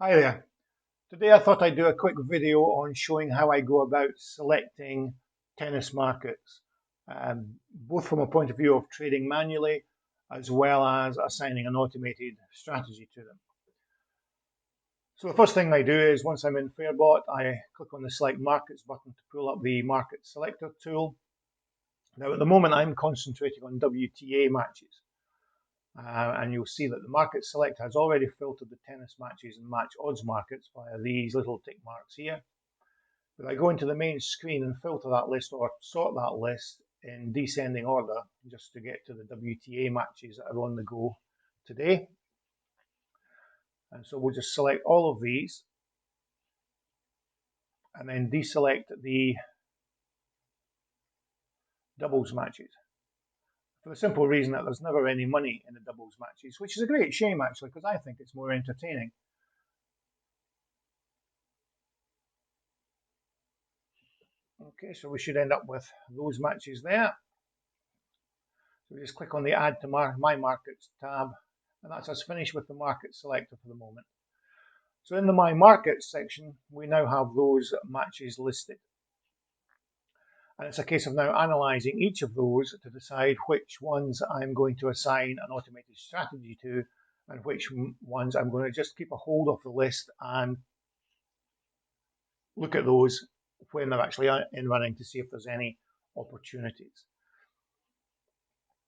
Hi there. Today I thought I'd do a quick video on showing how I go about selecting tennis markets, both from a point of view of trading manually as well as assigning an automated strategy to them. So the first thing I do is once I'm in Fairbot, I click on the Select Markets button to pull up the Market Selector tool. Now at the moment I'm concentrating on WTA matches. And you'll see that the market select has already filtered the tennis matches and match odds markets via these little tick marks here. But I go into the main screen and filter that list or sort that list in descending order just to get to the WTA matches that are on the go today. And so we'll just select all of these and then deselect the doubles matches. For the simple reason that there's never any money in the doubles matches, which is a great shame actually, because I think it's more entertaining. Okay, so we should end up with those matches there. So we just click on the Add to My Markets tab, and that's us finished with the market selector for the moment. So in the My Markets section, we now have those matches listed. And it's a case of now analysing each of those to decide which ones I'm going to assign an automated strategy to and which ones I'm going to just keep a hold of the list and look at those when they're actually in running to see if there's any opportunities.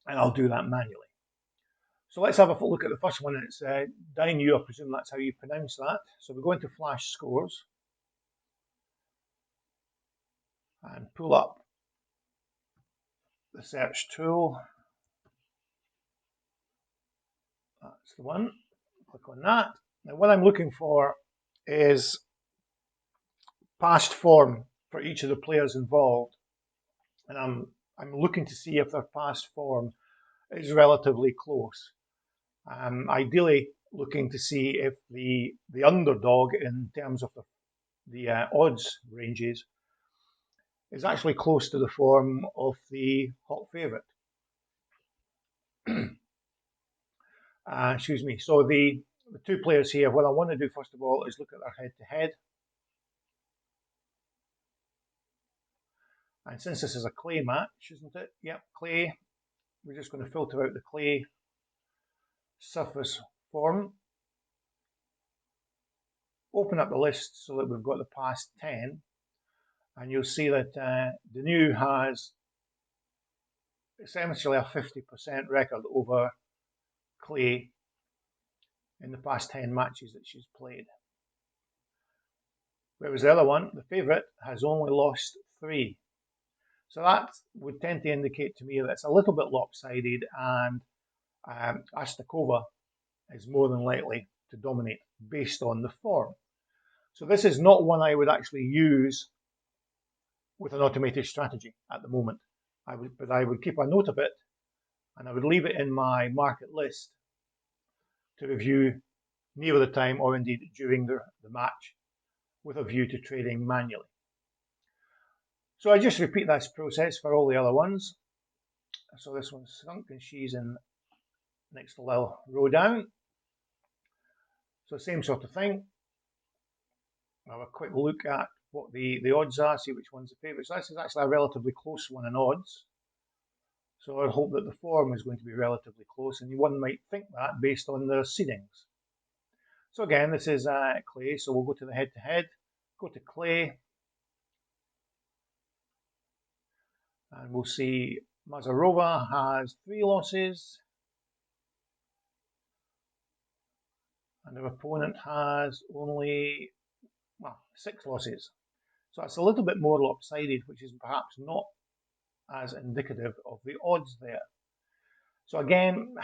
And I'll do that manually. So let's have a look at the first one. It's Dainu, I presume that's how you pronounce that. So we go into Flash Scores and pull up the search tool. That's the one. Click on that. Now what I'm looking for is past form for each of the players involved. And I'm looking to see if their past form is relatively close. Ideally looking to see if the underdog in terms of the odds ranges is actually close to the form of the hot favourite. Excuse me. So the two players here, what I want to do first of all is look at their head-to-head. And since this is a clay match, isn't it? Yep, clay. We're just going to filter out the clay surface form. Open up the list so that we've got the past 10. And you'll see that Dainu has essentially a 50% record over clay in the past 10 matches that she's played. Whereas the other one, the favourite, has only lost 3. So that would tend to indicate to me that it's a little bit lopsided and Astakova is more than likely to dominate based on the form. So this is not one I would actually use with an automated strategy at the moment. But I would keep a note of it and I would leave it in my market list to review near the time or indeed during the match with a view to trading manually. So I just repeat this process for all the other ones. So this one's sunk and she's in next little row down. So same sort of thing. Have a quick look at what the odds are, see which one's the favourite. So this is actually a relatively close one in odds. So I hope that the form is going to be relatively close, and one might think that based on their seedings. So again, this is clay, so we'll go to the head-to-head, go to clay, and we'll see Mazarova has 3 losses, and her opponent has only, well, 6 losses. So it's a little bit more lopsided, which is perhaps not as indicative of the odds there. So again,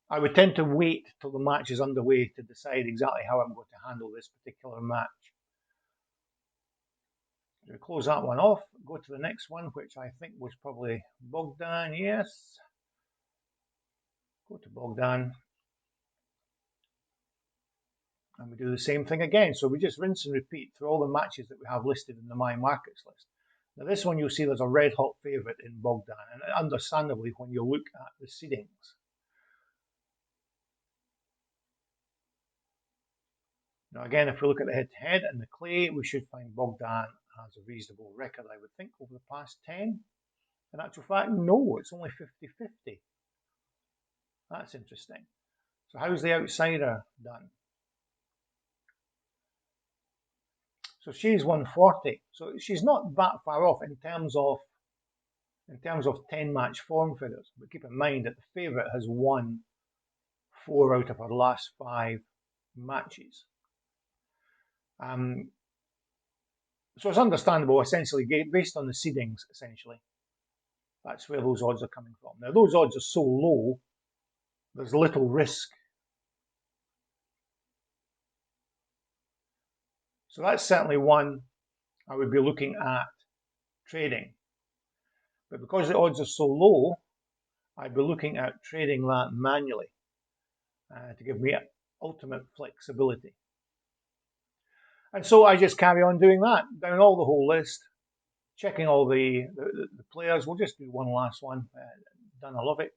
I would tend to wait till the match is underway to decide exactly how I'm going to handle this particular match. So we close that one off, go to the next one, which I think was probably Bogdan, yes. Go to Bogdan. And we do the same thing again. So we just rinse and repeat through all the matches that we have listed in the My Markets list. Now this one you'll see there's a red hot favourite in Bogdan, and understandably when you look at the seedings. Now again, if we look at the head-to-head and the clay, we should find Bogdan has a reasonable record, I would think, over the past 10. In actual fact, no, it's only 50-50. That's interesting. So how's the outsider done? So she's 140. So she's not that far off in terms of 10-match form figures. But keep in mind that the favourite has won 4 out of her last 5 matches. So it's understandable, essentially, based on the seedings, essentially. That's where those odds are coming from. Now, those odds are so low, there's little risk. So that's certainly one I would be looking at trading. But because the odds are so low, I'd be looking at trading that manually to give me ultimate flexibility. And so I just carry on doing that, down all the whole list, checking all the players. We'll just do one last one, Danilovic.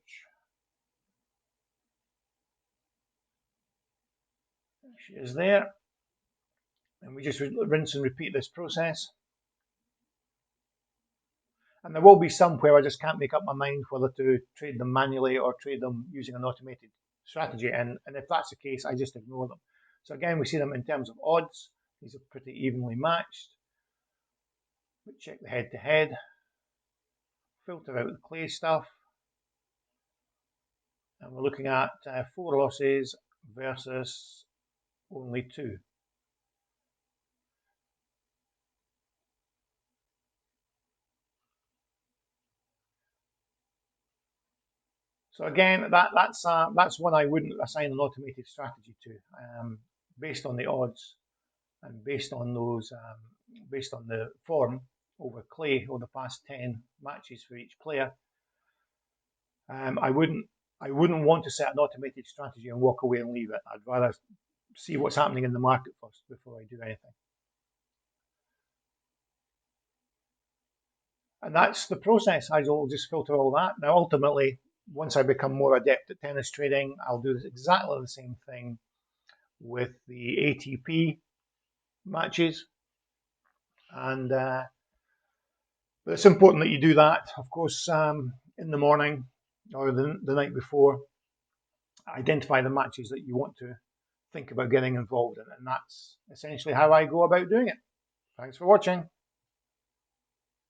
She is there. And we just rinse and repeat this process. And there will be some where I just can't make up my mind whether to trade them manually or trade them using an automated strategy. And if that's the case, I just ignore them. So again, we see them in terms of odds. These are pretty evenly matched. We check the head-to-head. Filter out the clay stuff. And we're looking at 4 losses versus only 2. So again, that's one I wouldn't assign an automated strategy to, based on the odds and based on those, based on the form over clay over the past 10 matches for each player. I wouldn't want to set an automated strategy and walk away and leave it. I'd rather see what's happening in the market first before I do anything. And that's the process. I will just filter all that. Now, ultimately, once I become more adept at tennis trading, I'll do exactly the same thing with the ATP matches. And but it's important that you do that, of course, in the morning or the night before. Identify the matches that you want to think about getting involved in, and that's essentially how I go about doing it. Thanks for watching.